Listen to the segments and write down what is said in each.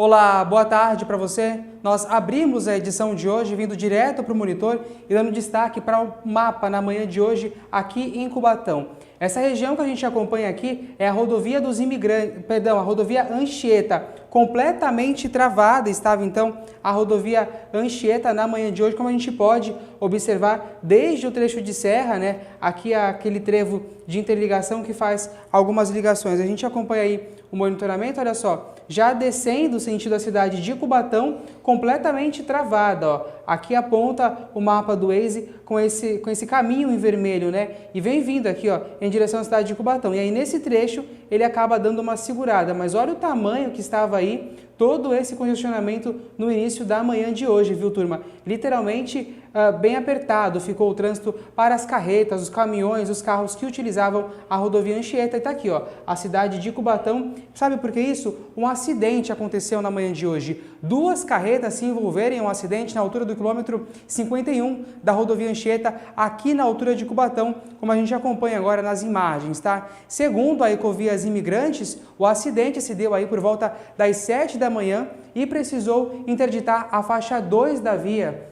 Olá, boa tarde para você. Nós abrimos a edição de hoje vindo direto para o monitor e dando destaque para o mapa na manhã de hoje aqui em Cubatão. Essa região que a gente acompanha aqui é a rodovia dos imigrantes, a rodovia Anchieta, completamente travada estava então a rodovia Anchieta na manhã de hoje, como a gente pode observar desde o trecho de serra, né, aqui aquele trevo de interligação que faz algumas ligações. A gente acompanha aí o monitoramento, olha só, já descendo sentido a cidade de Cubatão, completamente travada, ó. Aqui aponta o mapa do Waze com esse caminho em vermelho, né? E vem vindo aqui, ó, em direção à cidade de Cubatão. E aí nesse trecho ele acaba dando uma segurada, mas olha o tamanho que estava aí todo esse congestionamento no início da manhã de hoje, viu, turma? Literalmente bem apertado ficou o trânsito para as carretas, os caminhões, os carros que utilizavam a rodovia Anchieta. E tá aqui, ó, a cidade de Cubatão. Sabe por que isso? Um acidente aconteceu na manhã de hoje. Duas carretas se envolveram em um acidente na altura do quilômetro 51 da rodovia Anchieta, aqui na altura de Cubatão, como a gente acompanha agora nas imagens, tá? Segundo a Ecovias Imigrantes, o acidente se deu aí por volta das 7 da manhã e precisou interditar a faixa 2 da via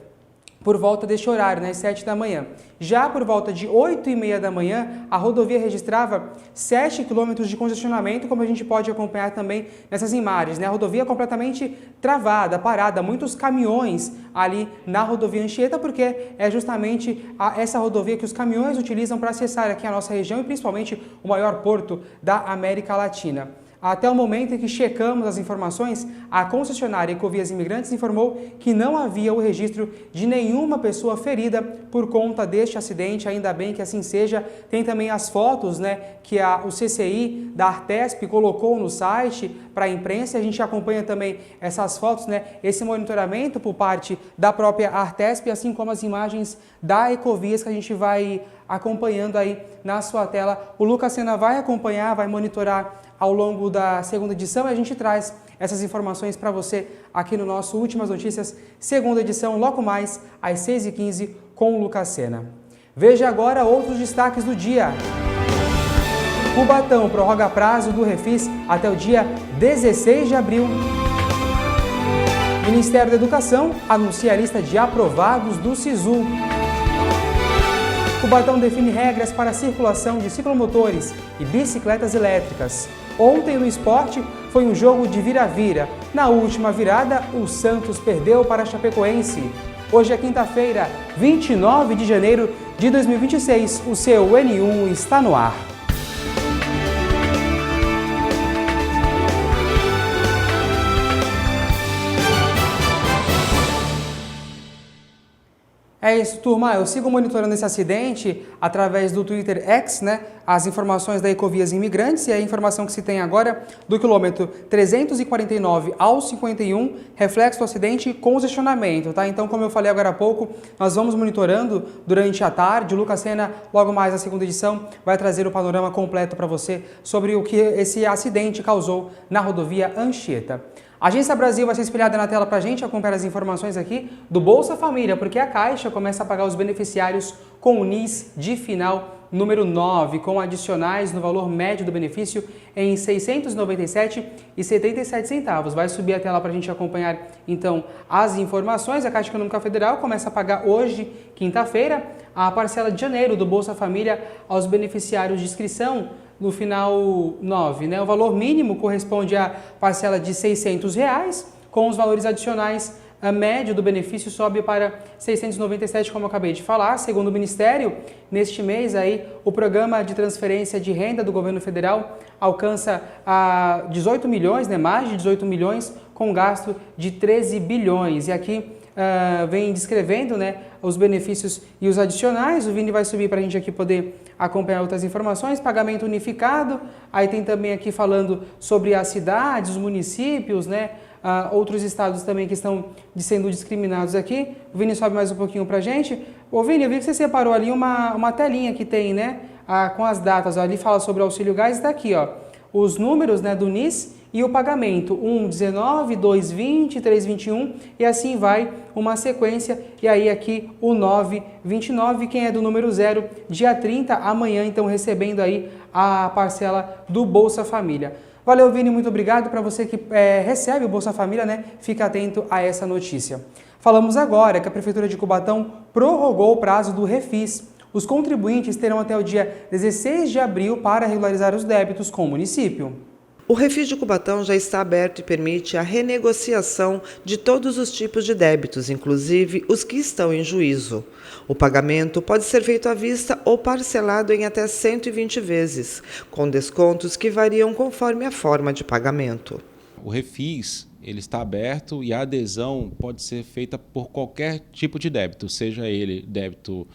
por volta deste horário, né, às 7 da manhã. Já por volta de 8h30 da manhã, a rodovia registrava 7 quilômetros de congestionamento, como a gente pode acompanhar também nessas imagens, né? A rodovia completamente travada, parada, muitos caminhões ali na rodovia Anchieta, porque é justamente essa rodovia que os caminhões utilizam para acessar aqui a nossa região e principalmente o maior porto da América Latina. Até o momento em que checamos as informações, a concessionária Ecovias Imigrantes informou que não havia o registro de nenhuma pessoa ferida por conta deste acidente, ainda bem que assim seja. Tem também as fotos, né, que o CCI da Artesp colocou no site para a imprensa. A gente acompanha também essas fotos, né, esse monitoramento por parte da própria Artesp, assim como as imagens da Ecovias que a gente vai acompanhando aí na sua tela. O Lucas Sena vai acompanhar, vai monitorar ao longo da segunda edição e a gente traz essas informações para você aqui no nosso Últimas Notícias, segunda edição, logo mais às 6h15 com o Lucas Sena. Veja agora outros destaques do dia. Cubatão prorroga prazo do Refis até o dia 16 de abril. Ministério da Educação anuncia a lista de aprovados do SISU. Cubatão define regras para a circulação de ciclomotores e bicicletas elétricas. Ontem no esporte foi um jogo de vira-vira. Na última virada, o Santos perdeu para a Chapecoense. Hoje é quinta-feira, 29 de janeiro de 2026. O seu N1 está no ar. É isso, turma. Eu sigo monitorando esse acidente através do Twitter X, né? As informações da Ecovias Imigrantes e a informação que se tem agora do quilômetro 349 ao 51, reflexo do acidente e congestionamento, tá? Então, como eu falei agora há pouco, nós vamos monitorando durante a tarde. O Lucas Sena, logo mais na segunda edição, vai trazer o panorama completo para você sobre o que esse acidente causou na rodovia Anchieta. A Agência Brasil vai ser espelhada na tela para a gente acompanhar as informações aqui do Bolsa Família, porque a Caixa começa a pagar os beneficiários com o NIS de final número 9, com adicionais no valor médio do benefício em R$ 697,77. Vai subir a tela para a gente acompanhar, então, as informações. A Caixa Econômica Federal começa a pagar hoje, quinta-feira, a parcela de janeiro do Bolsa Família aos beneficiários de inscrição no final 9, né? O valor mínimo corresponde à parcela de R$ 600, com os valores adicionais, a média do benefício sobe para 697, como eu acabei de falar. Segundo o Ministério, neste mês aí, o programa de transferência de renda do governo federal alcança 18 milhões, né? Mais de 18 milhões, com gasto de 13 bilhões. E aqui vem descrevendo, né, os benefícios e os adicionais. O Vini vai subir para a gente aqui poder acompanhar outras informações. Pagamento unificado, aí tem também aqui falando sobre as cidades, os municípios, né, outros estados também que estão sendo discriminados aqui. O Vini sobe mais um pouquinho para a gente. Ô Vini, eu vi que você separou ali uma telinha que tem, né, com as datas. Ali fala sobre o auxílio gás, está aqui, ó, os números, né, do NIS e o pagamento, 1,19, 2,20, 3,21 e assim vai uma sequência. E aí aqui o 9,29, quem é do número 0, dia 30, amanhã, então recebendo aí a parcela do Bolsa Família. Valeu, Vini, muito obrigado. Para você que recebe o Bolsa Família, né, fica atento a essa notícia. Falamos agora que a Prefeitura de Cubatão prorrogou o prazo do Refis. Os contribuintes terão até o dia 16 de abril para regularizar os débitos com o município. O Refis de Cubatão já está aberto e permite a renegociação de todos os tipos de débitos, inclusive os que estão em juízo. O pagamento pode ser feito à vista ou parcelado em até 120 vezes, com descontos que variam conforme a forma de pagamento. O Refis ele está aberto e a adesão pode ser feita por qualquer tipo de débito, seja ele débito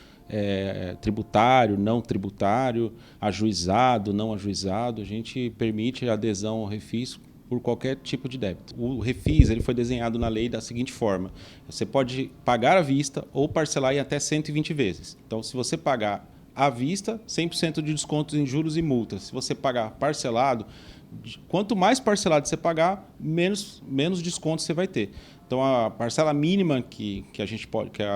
tributário, não tributário, ajuizado, não ajuizado. A gente permite a adesão ao Refis por qualquer tipo de débito. O Refis ele foi desenhado na lei da seguinte forma: você pode pagar à vista ou parcelar em até 120 vezes. Então, se você pagar à vista, 100% de descontos em juros e multas. Se você pagar parcelado, quanto mais parcelado você pagar, menos desconto você vai ter. Então, a parcela mínima que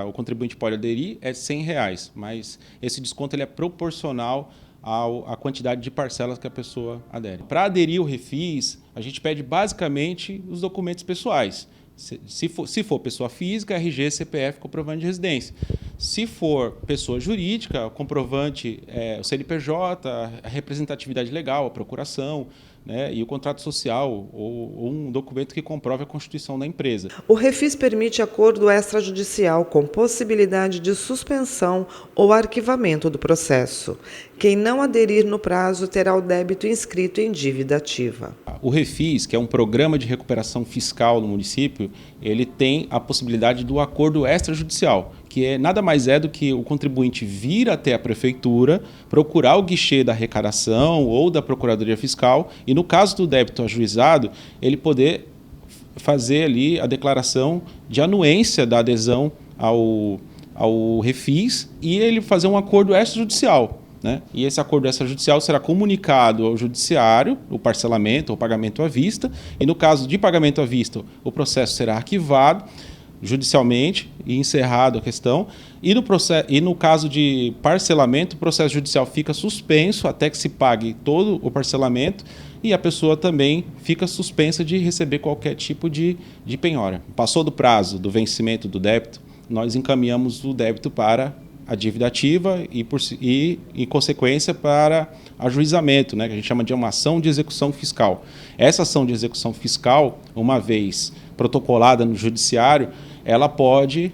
o contribuinte pode aderir é R$100, mas esse desconto ele é proporcional à quantidade de parcelas que a pessoa adere. Para aderir ao Refis, a gente pede basicamente os documentos pessoais. Se for pessoa física, RG, CPF, comprovante de residência. Se for pessoa jurídica, comprovante, o CNPJ, a representatividade legal, a procuração, né, e o contrato social ou um documento que comprove a constituição da empresa. O Refis permite acordo extrajudicial com possibilidade de suspensão ou arquivamento do processo. Quem não aderir no prazo terá o débito inscrito em dívida ativa. O Refis, que é um programa de recuperação fiscal no município, ele tem a possibilidade do acordo extrajudicial, que nada mais é do que o contribuinte vir até a prefeitura, procurar o guichê da arrecadação ou da procuradoria fiscal e, no caso do débito ajuizado, ele poder fazer ali a declaração de anuência da adesão ao Refis e ele fazer um acordo extrajudicial. Né? E esse acordo extrajudicial será comunicado ao judiciário, o parcelamento ou pagamento à vista, e no caso de pagamento à vista, o processo será arquivado judicialmente e encerrado a questão, e no caso de parcelamento, o processo judicial fica suspenso até que se pague todo o parcelamento e a pessoa também fica suspensa de receber qualquer tipo de penhora. Passou do prazo do vencimento do débito, nós encaminhamos o débito para a dívida ativa e em consequência, para ajuizamento, né, que a gente chama de uma ação de execução fiscal. Essa ação de execução fiscal, uma vez protocolada no judiciário, ela pode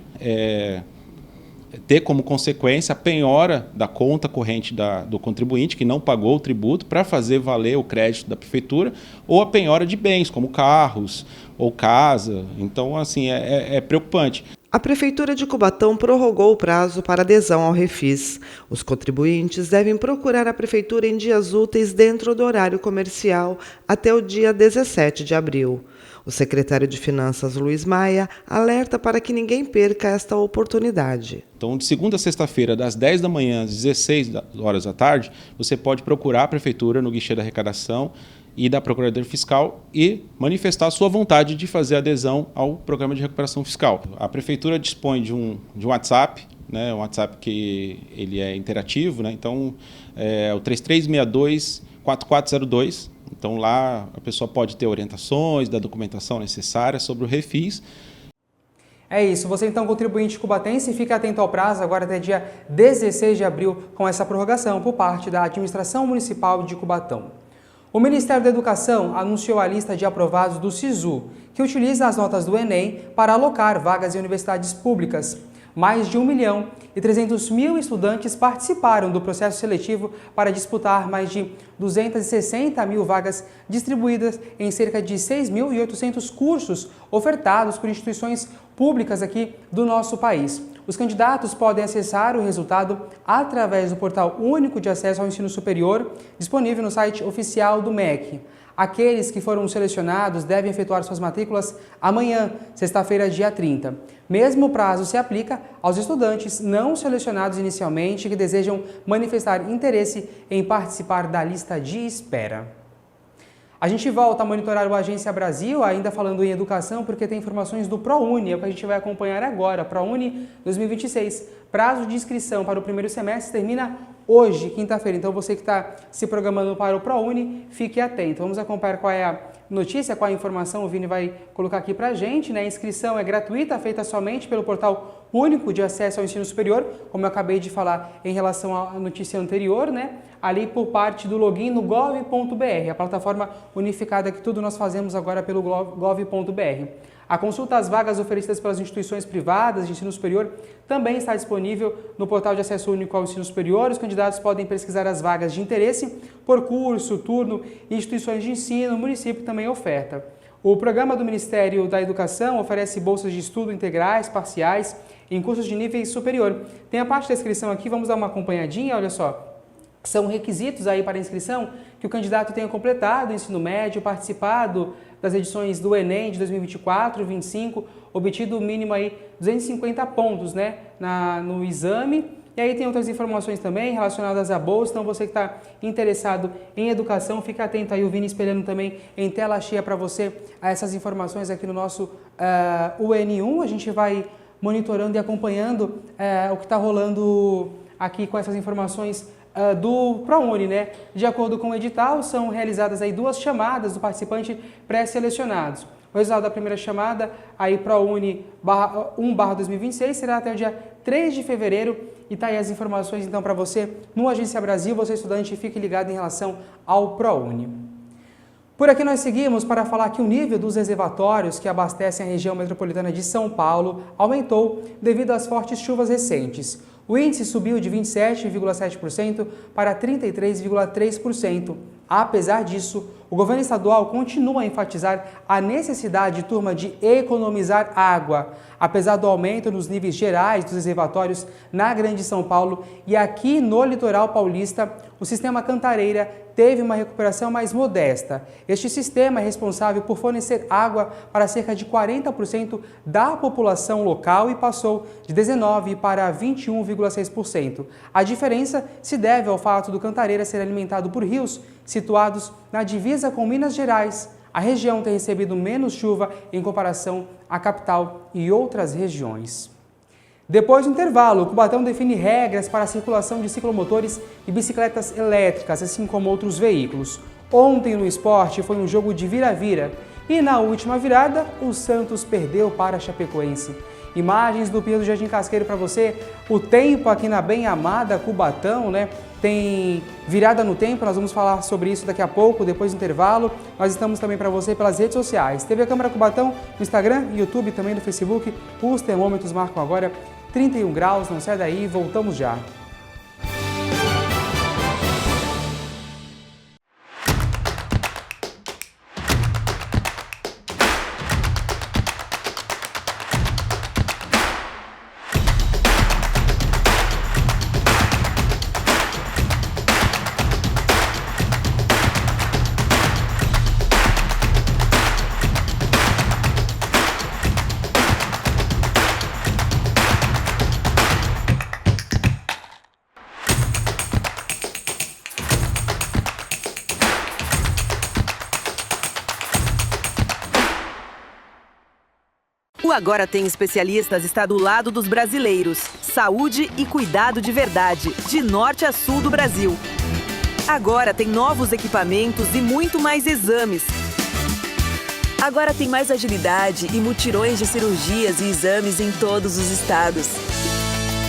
ter como consequência a penhora da conta corrente do contribuinte, que não pagou o tributo, para fazer valer o crédito da prefeitura, ou a penhora de bens, como carros ou casa. Então, assim, é preocupante. A Prefeitura de Cubatão prorrogou o prazo para adesão ao Refis. Os contribuintes devem procurar a Prefeitura em dias úteis dentro do horário comercial até o dia 17 de abril. O secretário de Finanças, Luiz Maia, alerta para que ninguém perca esta oportunidade. Então, de segunda a sexta-feira, das 10 da manhã às 16 horas da tarde, você pode procurar a Prefeitura no guichê da arrecadação e da Procuradoria Fiscal e manifestar a sua vontade de fazer adesão ao Programa de Recuperação Fiscal. A Prefeitura dispõe de um WhatsApp, né, um WhatsApp que ele é interativo, né, então é o 3362-4402. Então lá a pessoa pode ter orientações da documentação necessária sobre o Refis. É isso, você então contribuinte cubatense, fica atento ao prazo agora até dia 16 de abril com essa prorrogação por parte da Administração Municipal de Cubatão. O Ministério da Educação anunciou a lista de aprovados do SISU, que utiliza as notas do Enem para alocar vagas em universidades públicas. Mais de 1.300.000 estudantes participaram do processo seletivo para disputar mais de 260.000 vagas distribuídas em cerca de 6.800 cursos ofertados por instituições públicas aqui do nosso país. Os candidatos podem acessar o resultado através do Portal Único de Acesso ao Ensino Superior, disponível no site oficial do MEC. Aqueles que foram selecionados devem efetuar suas matrículas amanhã, sexta-feira, dia 30. Mesmo prazo se aplica aos estudantes não selecionados inicialmente que desejam manifestar interesse em participar da lista de espera. A gente volta a monitorar o Agência Brasil, ainda falando em educação, porque tem informações do ProUni, é o que a gente vai acompanhar agora. ProUni 2026. Prazo de inscrição para o primeiro semestre termina hoje, quinta-feira. Então você que está se programando para o ProUni, fique atento. Vamos acompanhar qual é a notícia, qual é a informação, o Vini vai colocar aqui para a gente, né? A inscrição é gratuita, feita somente pelo portal único de acesso ao ensino superior, como eu acabei de falar em relação à notícia anterior, né? Ali por parte do login no gov.br, a plataforma unificada que tudo nós fazemos agora pelo gov.br. A consulta às vagas oferecidas pelas instituições privadas de ensino superior também está disponível no portal de acesso único ao ensino superior. Os candidatos podem pesquisar as vagas de interesse por curso, turno e instituições de ensino. O município também oferta. O programa do Ministério da Educação oferece bolsas de estudo integrais, parciais, em cursos de nível superior. Tem a parte da inscrição aqui, vamos dar uma acompanhadinha, olha só. São requisitos aí para inscrição que o candidato tenha completado o ensino médio, participado das edições do Enem de 2024, 25, obtido o mínimo aí 250 pontos, né, no exame. E aí tem outras informações também relacionadas à bolsa, então você que está interessado em educação, fica atento aí, o Vini espelhando também em tela cheia para você essas informações aqui no nosso UN1. A gente vai monitorando e acompanhando o que está rolando aqui com essas informações do ProUni, né? De acordo com o edital, são realizadas aí 2 chamadas do participante pré-selecionados. O resultado da primeira chamada, aí ProUni 1/2026, será até o dia 3 de fevereiro. E tá aí as informações então para você no Agência Brasil, você estudante, fique ligado em relação ao ProUni. Por aqui nós seguimos para falar que o nível dos reservatórios que abastecem a região metropolitana de São Paulo aumentou devido às fortes chuvas recentes. O índice subiu de 27,7% para 33,3%. Apesar disso, o governo estadual continua a enfatizar a necessidade, turma, de economizar água. Apesar do aumento nos níveis gerais dos reservatórios na Grande São Paulo e aqui no litoral paulista, o sistema Cantareira teve uma recuperação mais modesta. Este sistema é responsável por fornecer água para cerca de 40% da população local e passou de 19% para 21,6%. A diferença se deve ao fato do Cantareira ser alimentado por rios situados na divisa com Minas Gerais. A região tem recebido menos chuva em comparação à capital e outras regiões. Depois do intervalo, o Cubatão define regras para a circulação de ciclomotores e bicicletas elétricas, assim como outros veículos. Ontem no esporte foi um jogo de vira-vira e na última virada o Santos perdeu para a Chapecoense. Imagens do Pier do Jardim Casqueiro para você. O tempo aqui na bem amada Cubatão, né? Tem virada no tempo, nós vamos falar sobre isso daqui a pouco, depois do intervalo. Nós estamos também para você pelas redes sociais. TV Câmara Cubatão no Instagram, YouTube, também no Facebook. Os termômetros marcam agora 31 graus, não sai daí, voltamos já. O Agora Tem Especialistas está do lado dos brasileiros. Saúde e cuidado de verdade, de norte a sul do Brasil. Agora tem novos equipamentos e muito mais exames. Agora tem mais agilidade e mutirões de cirurgias e exames em todos os estados.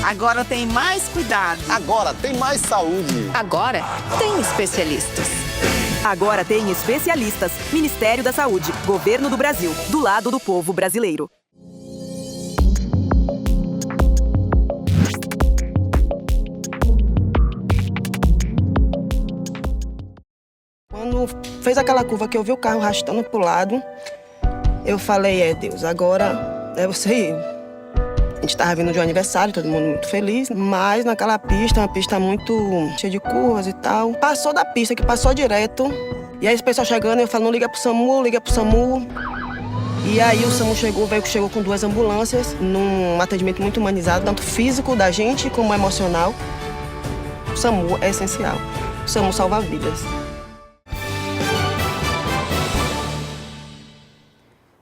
Agora tem mais cuidado. Agora tem mais saúde. Agora tem especialistas. Agora tem especialistas. Ministério da Saúde, Governo do Brasil, do lado do povo brasileiro. Quando fez aquela curva que eu vi o carro arrastando pro lado, eu falei, Deus, agora é você e eu. A gente tava vindo de um aniversário, todo mundo muito feliz, mas naquela pista, uma pista muito cheia de curvas e tal. Passou da pista, que passou direto, e aí o pessoal chegando, eu falo, não liga pro SAMU, liga pro SAMU. E aí o SAMU chegou, o veículo chegou com 2 ambulâncias, num atendimento muito humanizado, tanto físico da gente como emocional. O SAMU é essencial, o SAMU salva vidas.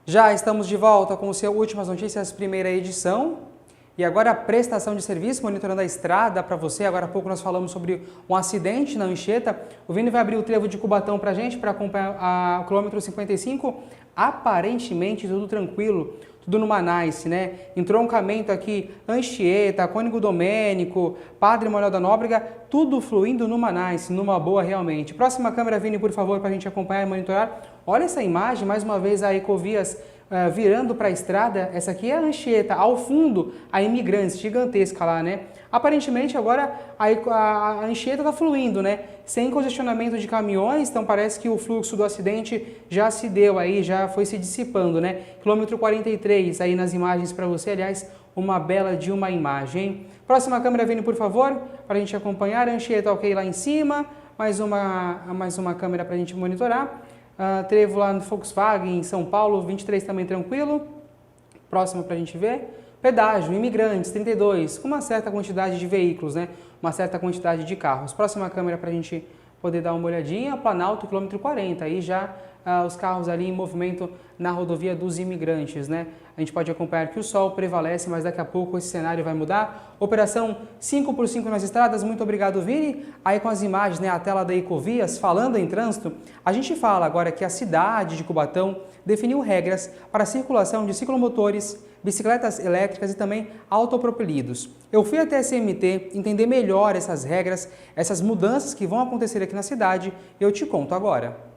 Já estamos de volta com o seu Últimas Notícias, primeira edição. E agora a prestação de serviço, monitorando a estrada para você. Agora há pouco nós falamos sobre um acidente na Anchieta. O Vini vai abrir o trevo de Cubatão para a gente, para acompanhar o quilômetro 55. Aparentemente tudo tranquilo, tudo numa nice, né? Entroncamento aqui, Anchieta, Cônigo Domênico, Padre Manuel da Nóbrega, tudo fluindo numa nice, numa boa realmente. Próxima câmera, Vini, por favor, para a gente acompanhar e monitorar. Olha essa imagem, mais uma vez a Ecovias virando para a estrada. Essa aqui é a Anchieta, ao fundo a Imigrantes, gigantesca lá, né? Aparentemente agora a Anchieta está fluindo, né? Sem congestionamento de caminhões, então parece que o fluxo do acidente já se deu aí, já foi se dissipando, né? Quilômetro 43 aí nas imagens para você, aliás, uma bela de uma imagem. Próxima câmera, Vini, por favor, para a gente acompanhar. A Anchieta ok lá em cima, mais uma câmera para a gente monitorar. Trevo lá no Volkswagen, em São Paulo, 23 também tranquilo. Próximo para a gente ver. Pedágio, Imigrantes, 32, com uma certa quantidade de veículos, né? Uma certa quantidade de carros. Próxima câmera para a gente poder dar uma olhadinha. Planalto, quilômetro 40, aí já os carros ali em movimento na rodovia dos Imigrantes, né? A gente pode acompanhar que o sol prevalece, mas daqui a pouco esse cenário vai mudar. Operação 5x5 nas estradas, muito obrigado, Vini. Aí com as imagens, né, a tela da Ecovias, falando em trânsito, a gente fala agora que a cidade de Cubatão definiu regras para a circulação de ciclomotores, bicicletas elétricas e também autopropelidos. Eu fui até a CMT entender melhor essas regras, essas mudanças que vão acontecer aqui na cidade, e eu te conto agora.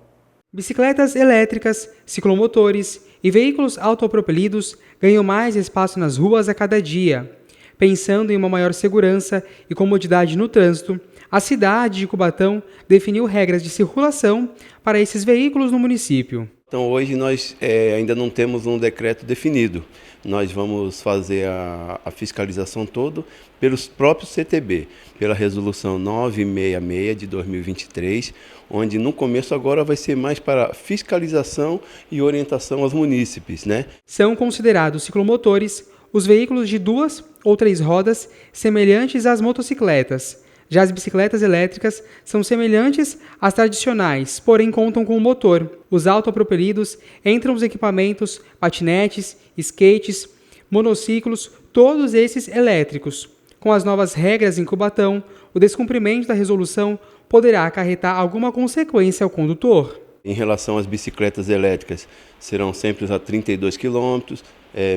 Bicicletas elétricas, ciclomotores e veículos autopropelidos ganham mais espaço nas ruas a cada dia. Pensando em uma maior segurança e comodidade no trânsito, a cidade de Cubatão definiu regras de circulação para esses veículos no município. Então hoje nós ainda não temos um decreto definido. Nós vamos fazer a fiscalização toda pelos próprios CTB, pela resolução 966 de 2023, onde no começo agora vai ser mais para fiscalização e orientação aos munícipes, né? São considerados ciclomotores os veículos de 2 ou 3 rodas semelhantes às motocicletas. Já as bicicletas elétricas são semelhantes às tradicionais, porém contam com motor. Os autopropelidos entram os equipamentos, patinetes, skates, monociclos, todos esses elétricos. Com as novas regras em Cubatão, o descumprimento da resolução poderá acarretar alguma consequência ao condutor. Em relação às bicicletas elétricas, serão sempre a 32 km,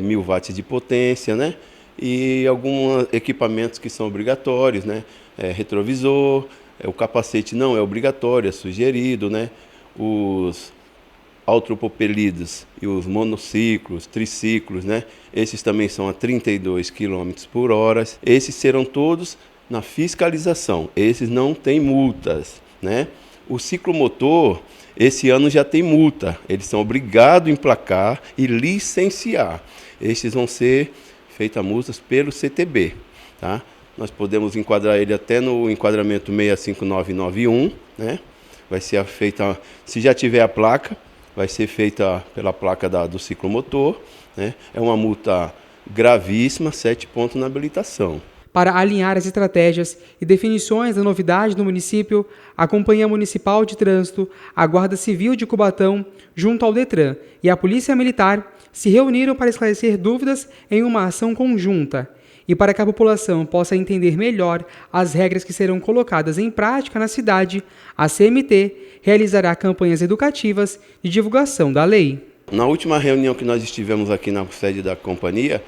1000 watts de potência, né? E alguns equipamentos que são obrigatórios, né? Retrovisor, o capacete não é obrigatório, é sugerido, né? Os autopropelidos e os monociclos, triciclos, né? Esses também são a 32 km por hora. Esses serão todos na fiscalização, esses não têm multas, né? O ciclomotor, esse ano já tem multa, eles são obrigados a emplacar e licenciar. Esses vão ser feitas multas pelo CTB, tá? Nós podemos enquadrar ele até no enquadramento 65991, né? Vai ser feita, se já tiver a placa, vai ser feita pela placa do ciclomotor, né? É uma multa gravíssima, 7 pontos na habilitação. Para alinhar as estratégias e definições da novidade no município, a Companhia Municipal de Trânsito, a Guarda Civil de Cubatão, junto ao Detran e a Polícia Militar, se reuniram para esclarecer dúvidas em uma ação conjunta. E para que a população possa entender melhor as regras que serão colocadas em prática na cidade, a CMT realizará campanhas educativas de divulgação da lei. Na última reunião que nós estivemos aqui na sede da companhia,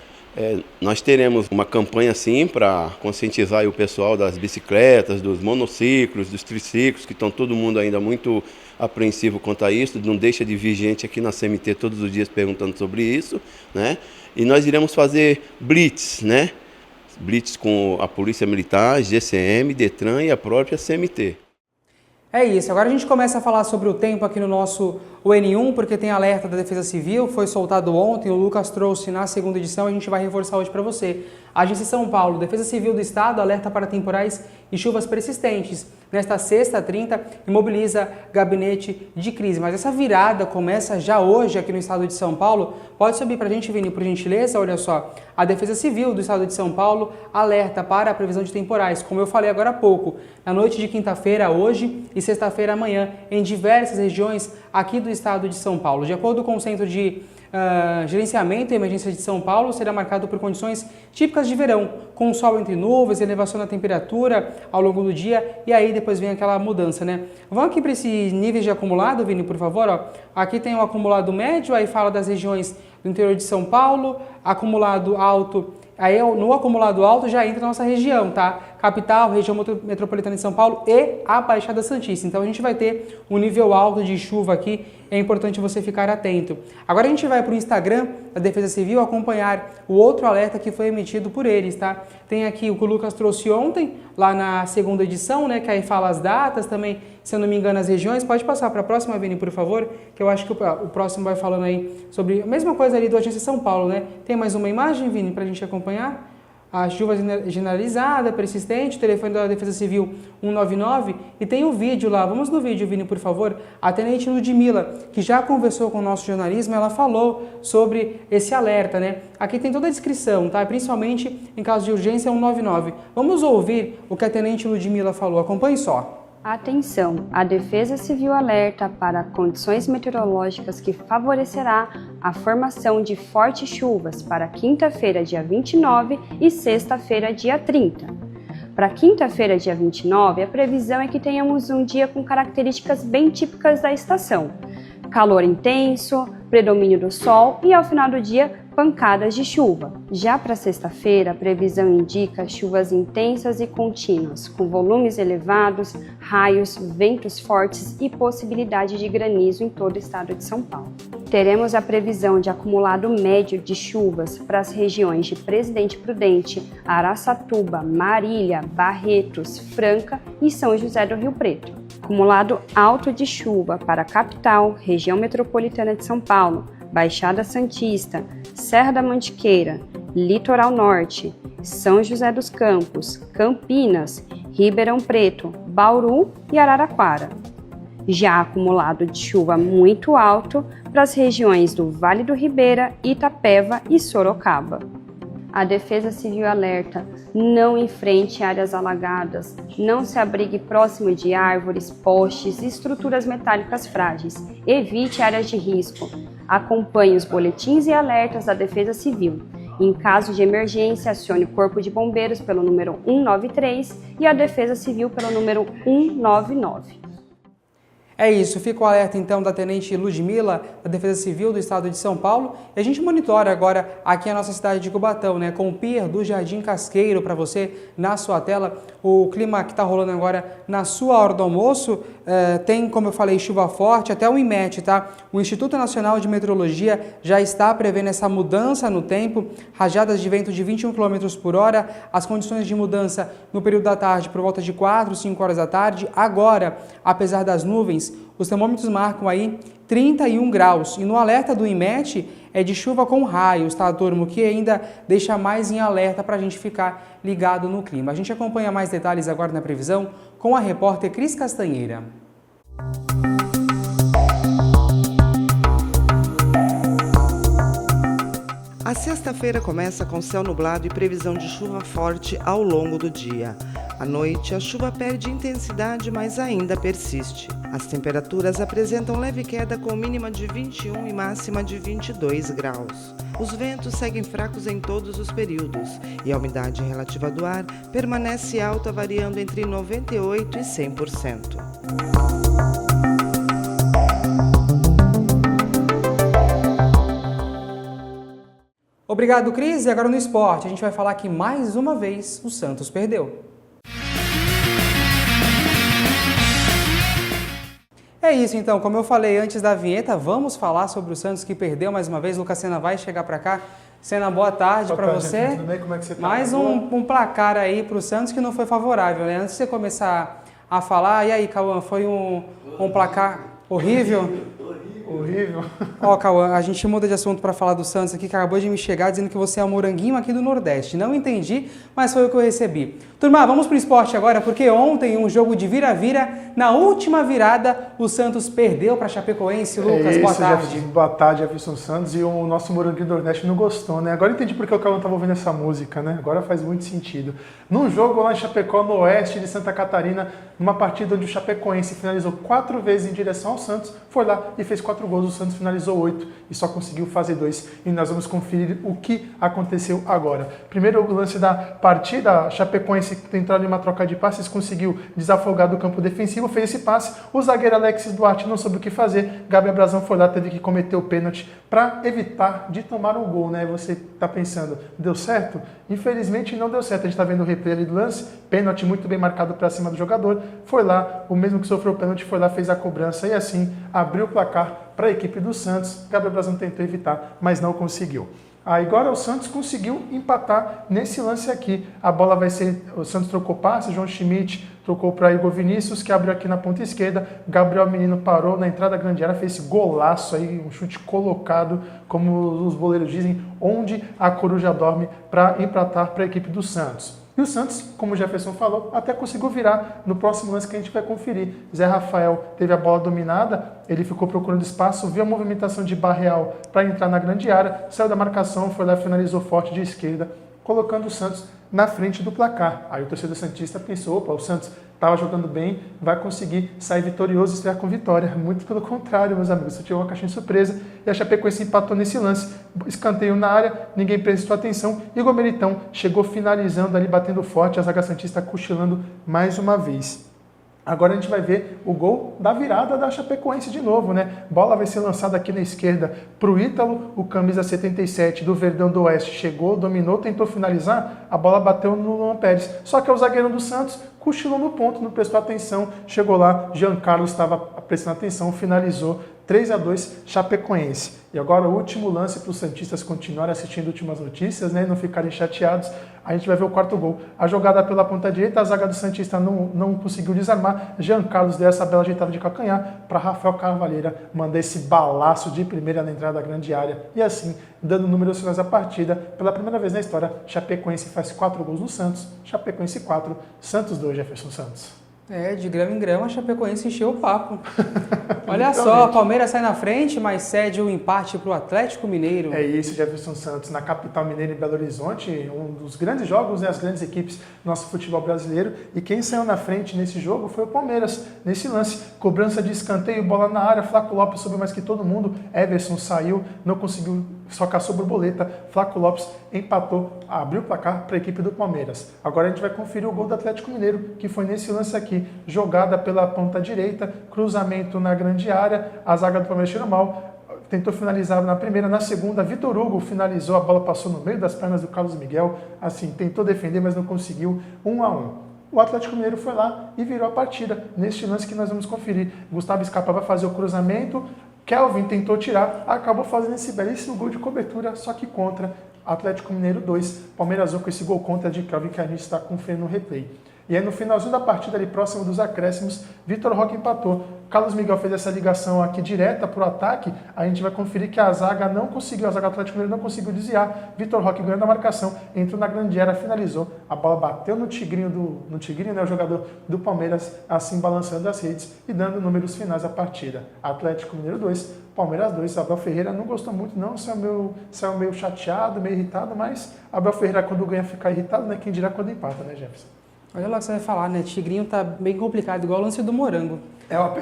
nós teremos uma campanha assim para conscientizar o pessoal das bicicletas, dos monociclos, dos triciclos, que estão todo mundo ainda muito apreensivo quanto a isso. Não deixa de vir gente aqui na CMT todos os dias perguntando sobre isso, né? E nós iremos fazer blitz, né? Blitz com a Polícia Militar, GCM, Detran e a própria CMT. É isso, agora a gente começa a falar sobre o tempo aqui no nosso N1, porque tem alerta da Defesa Civil, foi soltado ontem, o Lucas trouxe na segunda edição, a gente vai reforçar hoje para você. A Agência São Paulo, Defesa Civil do Estado, alerta para temporais e chuvas persistentes. Nesta sexta, 30, imobiliza gabinete de crise. Mas essa virada começa já hoje aqui no estado de São Paulo. Pode subir para a gente, Vini, por gentileza? Olha só, a Defesa Civil do estado de São Paulo alerta para a previsão de temporais, como eu falei agora há pouco, na noite de quinta-feira, hoje e sexta-feira, amanhã, em diversas regiões aqui do estado de São Paulo. De acordo com o Centro de gerenciamento e emergência de São Paulo será marcado por condições típicas de verão, com sol entre nuvens, elevação da temperatura ao longo do dia, e aí depois vem aquela mudança, né? Vamos aqui para esses níveis de acumulado, Vini, por favor. Ó. Aqui tem o acumulado médio, aí fala das regiões do interior de São Paulo, acumulado alto. Aí no acumulado alto já entra a nossa região, tá? Capital, região metropolitana de São Paulo e a Baixada Santista. Então a gente vai ter um nível alto de chuva aqui, é importante você ficar atento. Agora a gente vai para o Instagram da Defesa Civil acompanhar o outro alerta que foi emitido por eles, tá? Tem aqui o que o Lucas trouxe ontem, lá na segunda edição, né? Que aí fala as datas também, se eu não me engano, as regiões. Pode passar para a próxima, Vini, por favor, que eu acho que o próximo vai falando aí sobre a mesma coisa ali do Agência São Paulo, né? Tem mais uma imagem, Vini, para a gente acompanhar? A chuva generalizada, persistente, o telefone da Defesa Civil 199 e tem o vídeo lá. Vamos no vídeo, Vini, por favor. A Tenente Ludmila, que já conversou com o nosso jornalismo, ela falou sobre esse alerta, né? Aqui tem toda a descrição, tá? Principalmente em caso de urgência 199. Vamos ouvir o que a Tenente Ludmila falou. Acompanhe só. Atenção! A Defesa Civil alerta para condições meteorológicas que favorecerá a formação de fortes chuvas para quinta-feira, dia 29 e sexta-feira, dia 30. Para quinta-feira, dia 29, a previsão é que tenhamos um dia com características bem típicas da estação. Calor intenso, predomínio do sol e, ao final do dia, pancadas de chuva. Já para sexta-feira, a previsão indica chuvas intensas e contínuas, com volumes elevados, raios, ventos fortes e possibilidade de granizo em todo o estado de São Paulo. Teremos a previsão de acumulado médio de chuvas para as regiões de Presidente Prudente, Araçatuba, Marília, Barretos, Franca e São José do Rio Preto. Acumulado alto de chuva para a capital, região metropolitana de São Paulo, Baixada Santista, Serra da Mantiqueira, Litoral Norte, São José dos Campos, Campinas, Ribeirão Preto, Bauru e Araraquara. Já acumulado de chuva muito alto para as regiões do Vale do Ribeira, Itapeva e Sorocaba. A Defesa Civil alerta: não enfrente áreas alagadas, não se abrigue próximo de árvores, postes e estruturas metálicas frágeis, evite áreas de risco. Acompanhe os boletins e alertas da Defesa Civil. Em caso de emergência, acione o Corpo de Bombeiros pelo número 193 e a Defesa Civil pelo número 199. É isso, fica o alerta então da Tenente Ludmila, da Defesa Civil do Estado de São Paulo. E a gente monitora agora aqui a nossa cidade de Cubatão, né, com o Pier do Jardim Casqueiro para você na sua tela. O clima que está rolando agora na sua hora do almoço, tem, como eu falei, chuva forte, até o IMET, tá? O Instituto Nacional de Meteorologia já está prevendo essa mudança no tempo, rajadas de vento de 21 km por hora, as condições de mudança no período da tarde por volta de 4, 5 horas da tarde. Agora, apesar das nuvens, os termômetros marcam aí 31 graus e no alerta do IMET é de chuva com raios, tá, turma? Que ainda deixa mais em alerta para a gente ficar ligado no clima. A gente acompanha mais detalhes agora na previsão com a repórter Cris Castanheira. A sexta-feira começa com céu nublado e previsão de chuva forte ao longo do dia. À noite, a chuva perde intensidade, mas ainda persiste. As temperaturas apresentam leve queda com mínima de 21 e máxima de 22 graus. Os ventos seguem fracos em todos os períodos e a umidade relativa do ar permanece alta, variando entre 98% e 100%. Obrigado, Cris. E agora no esporte, a gente vai falar que mais uma vez o Santos perdeu. É isso então, como eu falei antes da vinheta, vamos falar sobre o Santos que perdeu mais uma vez. Lucas Sena vai chegar para cá. Sena, boa tarde para você. Tudo bem? Como é que você tá? Mais um placar aí para o Santos que não foi favorável, né? Antes de você começar a falar, e aí, Cauã, foi um placar horrível? Horrível. Ó, Cauã, a gente muda de assunto para falar do Santos aqui, que acabou de me chegar dizendo que você é o moranguinho aqui do Nordeste. Não entendi, mas foi o que eu recebi. Turma, vamos pro esporte agora, porque ontem, um jogo de vira-vira, na última virada, o Santos perdeu para Chapecoense. Lucas, boa tarde. Boa tarde, Jefferson Santos. E o nosso moranguinho do Nordeste não gostou, né? Agora eu entendi porque o Cauã estava ouvindo essa música, né? Agora faz muito sentido. Num jogo lá em Chapecó, no oeste de Santa Catarina, numa partida onde o Chapecoense finalizou 4 vezes em direção ao Santos, foi lá e fez 4 gols gols, o Santos finalizou 8 e só conseguiu fazer 2. E nós vamos conferir o que aconteceu agora. Primeiro lance da partida, a Chapecoense tentou ali uma troca de passes, conseguiu desafogar do campo defensivo, fez esse passe, o zagueiro Alexis Duarte não soube o que fazer, Gabriel Brazão foi lá, teve que cometer o pênalti para evitar de tomar um gol, né? Você está pensando, deu certo? Infelizmente não deu certo, a gente está vendo o replay ali do lance, pênalti muito bem marcado para cima do jogador, foi lá, o mesmo que sofreu o pênalti foi lá, fez a cobrança e assim abriu o placar para a equipe do Santos. Gabriel Brazão tentou evitar, mas não conseguiu. Agora o Santos conseguiu empatar nesse lance aqui. A bola vai ser... O Santos trocou passe, João Schmidt trocou para Igor Vinícius, que abriu aqui na ponta esquerda. Gabriel Menino parou na entrada da grande área, fez esse golaço aí, um chute colocado, como os goleiros dizem, onde a coruja dorme, para empatar para a equipe do Santos. E o Santos, como o Jefferson falou, até conseguiu virar no próximo lance que a gente vai conferir. Zé Rafael teve a bola dominada, ele ficou procurando espaço, viu a movimentação de Barreal para entrar na grande área, saiu da marcação, foi lá e finalizou forte de esquerda, colocando o Santos na frente do placar. Aí o torcedor santista pensou, opa, o Santos estava jogando bem, vai conseguir sair vitorioso e estrear com vitória. Muito pelo contrário, meus amigos, isso tirou uma caixinha de surpresa e a Chapecoense empatou nesse lance. Escanteio na área, ninguém prestou atenção. Igor Militão chegou finalizando ali, batendo forte, a zaga santista cochilando mais uma vez. Agora a gente vai ver o gol da virada da Chapecoense de novo, né? Bola vai ser lançada aqui na esquerda para o Ítalo, o camisa 77 do Verdão do Oeste chegou, dominou, tentou finalizar, a bola bateu no Luan Pérez. Só que é o zagueiro do Santos cochilou no ponto, não prestou atenção, chegou lá, Jean Carlos estava prestando atenção, finalizou 3-2 Chapecoense. E agora o último lance para os santistas continuarem assistindo últimas notícias, né, e não ficarem chateados. A gente vai ver o quarto gol. A jogada pela ponta direita, a zaga do Santista não conseguiu desarmar. Jean Carlos deu essa bela ajeitada de calcanhar para Rafael Carvalheira mandar esse balaço de primeira na entrada da grande área. E assim, dando números finais à partida, pela primeira vez na história, Chapecoense faz 4 gols no Santos. Chapecoense 4, Santos 2, Jefferson Santos. De grama em grama, a Chapecoense encheu o papo. Olha só, a Palmeiras sai na frente, mas cede o empate para o Atlético Mineiro. É isso, Jefferson Santos, na capital mineira, em Belo Horizonte, um dos grandes jogos, né, as grandes equipes do nosso futebol brasileiro. E quem saiu na frente nesse jogo foi o Palmeiras, nesse lance. Cobrança de escanteio, bola na área, Flaco Lopes soube mais que todo mundo. Everson saiu, não conseguiu socar sobre borboleta. Flaco Lopes empatou, abriu o placar para a equipe do Palmeiras. Agora a gente vai conferir o gol do Atlético Mineiro, que foi nesse lance aqui. Jogada pela ponta direita, cruzamento na grande área, a zaga do Palmeiras tirou mal, tentou finalizar na primeira, na segunda, Vitor Hugo finalizou, a bola passou no meio das pernas do Carlos Miguel, assim, tentou defender, mas não conseguiu, 1-1. O Atlético Mineiro foi lá e virou a partida, neste lance que nós vamos conferir. Gustavo Scarpa vai fazer o cruzamento, Kelvin tentou tirar, acabou fazendo esse belíssimo gol de cobertura, só que contra. Atlético Mineiro 2, Palmeiras 1 com esse gol contra de Kelvin que a gente está conferindo no replay. E aí no finalzinho da partida, ali próximo dos acréscimos, Vitor Roque empatou. Carlos Miguel fez essa ligação aqui direta para o ataque, a gente vai conferir que a zaga não conseguiu, a zaga do Atlético Mineiro não conseguiu desviar. Vitor Roque ganhando a marcação, entrou na grande área, finalizou. A bola bateu no Tigrinho, né, o jogador do Palmeiras, assim balançando as redes e dando números finais à partida. Atlético Mineiro 2, Palmeiras 2. Abel Ferreira não gostou muito não, saiu meio chateado, meio irritado, mas Abel Ferreira quando ganha fica irritado, né? Quem dirá quando empata, né, Jefferson? Olha lá o que você vai falar, né? Tigrinho tá bem complicado, igual o lance do morango.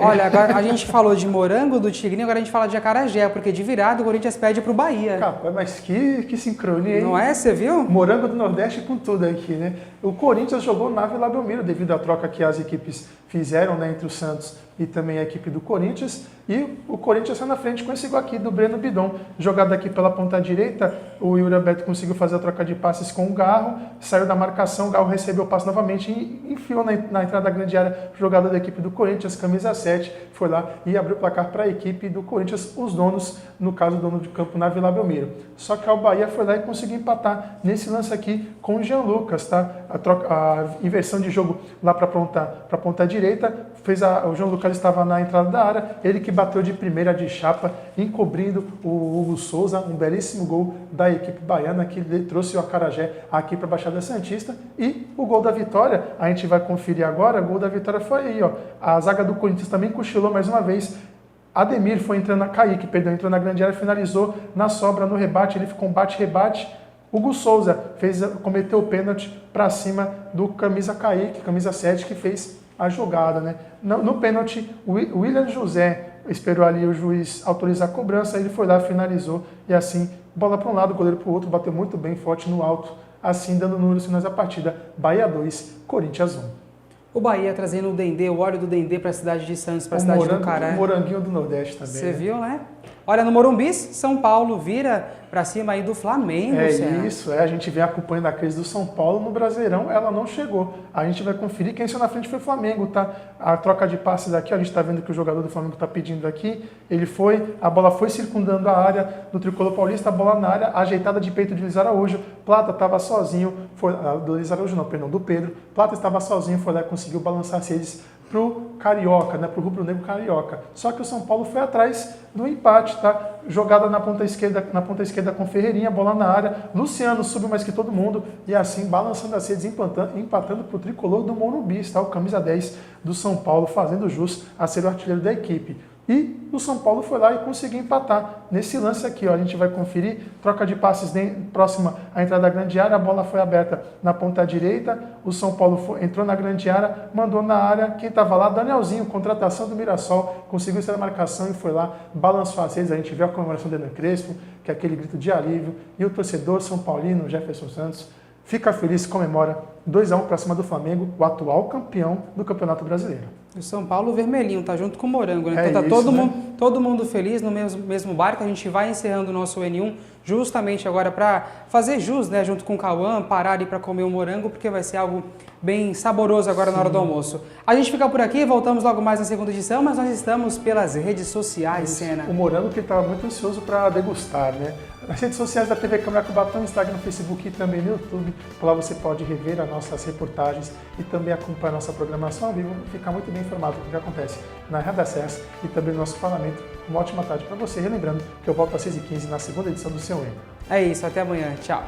Olha, agora a gente falou de morango, do Tigrinho, agora a gente fala de acarajé, porque de virada o Corinthians pede pro Bahia. Capaz, mas que sincronia, hein? Não é? Você viu? Morango do Nordeste com tudo aqui, né? O Corinthians jogou na Vila Belmiro devido à troca que as equipes fizeram, né, entre o Santos e também a equipe do Corinthians. E o Corinthians saiu na frente com esse gol aqui do Breno Bidon. Jogada aqui pela ponta direita, o Yuri Alberto conseguiu fazer a troca de passes com o Garro, saiu da marcação, o Garro recebeu o passe novamente e enfiou na entrada da grande área o jogador da equipe do Corinthians, camisa 7, foi lá e abriu o placar para a equipe do Corinthians, os donos, no caso o dono de campo na Vila Belmiro. Só que o Bahia foi lá e conseguiu empatar nesse lance aqui com o Jean Lucas, tá? A inversão de jogo lá para a ponta direita, o João Lucas estava na entrada da área, ele que bateu de primeira de chapa, encobrindo o Hugo Souza, um belíssimo gol da equipe baiana que trouxe o acarajé aqui para a Baixada Santista. E o gol da vitória, a gente vai conferir agora, o gol da vitória foi aí, ó. A zaga do Corinthians também cochilou mais uma vez. Ademir foi entrando entrou na grande área, finalizou na sobra, no rebate, ele ficou um bate-rebate. Hugo Souza cometeu o pênalti para cima do camisa Kaique, camisa 7, que fez a jogada, né? No pênalti, o William José esperou ali o juiz autorizar a cobrança, ele foi lá, finalizou e assim, bola para um lado, goleiro para o outro, bateu muito bem, forte no alto, assim dando números finais da partida. Bahia 2, Corinthians 1. O Bahia trazendo o dendê, o óleo do dendê para a cidade de Santos, para a cidade do Cará. O moranguinho do Nordeste também. Você viu, né? Olha, no Morumbi, São Paulo vira para cima aí do Flamengo. Isso, a gente vem acompanhando a crise do São Paulo no Brasileirão, ela não chegou. A gente vai conferir, quem saiu na frente foi o Flamengo, tá? A troca de passes aqui, a gente está vendo que o jogador do Flamengo está pedindo aqui, a bola foi circundando a área do Tricolor Paulista, a bola na área, ajeitada de peito de Luiz Araújo, Plata estava sozinho, do Luiz Araújo não, perdão, do Pedro, Plata estava sozinho, foi lá e conseguiu balançar as redes pro Carioca, né, pro rubro-negro Carioca. Só que o São Paulo foi atrás do empate, tá? Jogada na ponta esquerda com Ferreirinha, bola na área. Luciano subiu mais que todo mundo e assim balançando as redes, empatando pro tricolor do Morumbi, tá? O camisa 10 do São Paulo fazendo jus a ser o artilheiro da equipe. E o São Paulo foi lá e conseguiu empatar. Nesse lance aqui, ó, a gente vai conferir, troca de passes próxima à entrada da grande área, a bola foi aberta na ponta direita, o São Paulo entrou na grande área, mandou na área, quem estava lá, Danielzinho, contratação do Mirassol, conseguiu ser a marcação e foi lá, balançou as redes, a gente viu a comemoração do Hernan Crespo, que é aquele grito de alívio, e o torcedor São Paulino, Jefferson Santos, fica feliz, comemora 2-1 para cima do Flamengo, o atual campeão do Campeonato Brasileiro. O São Paulo vermelhinho, tá junto com o Morango, né? É Então tá isso, todo mundo feliz no mesmo barco. A gente vai encerrando o nosso N1 justamente agora para fazer jus, né? Junto com o Cauã, parar ali para comer o morango, porque vai ser algo bem saboroso agora na hora do almoço. A gente fica por aqui, voltamos logo mais na segunda edição, mas nós estamos pelas redes sociais, Senna. O Morango que estava muito ansioso para degustar, né? Nas redes sociais da TV Câmara Cubatão, Instagram, Facebook e também no YouTube. Por lá você pode rever as nossas reportagens e também acompanhar a nossa programação ao vivo e ficar muito bem informado do que acontece na Radacés e também no nosso parlamento. Uma ótima tarde para você. Relembrando que eu volto às 6h15 na segunda edição do Seu N. É isso, até amanhã. Tchau.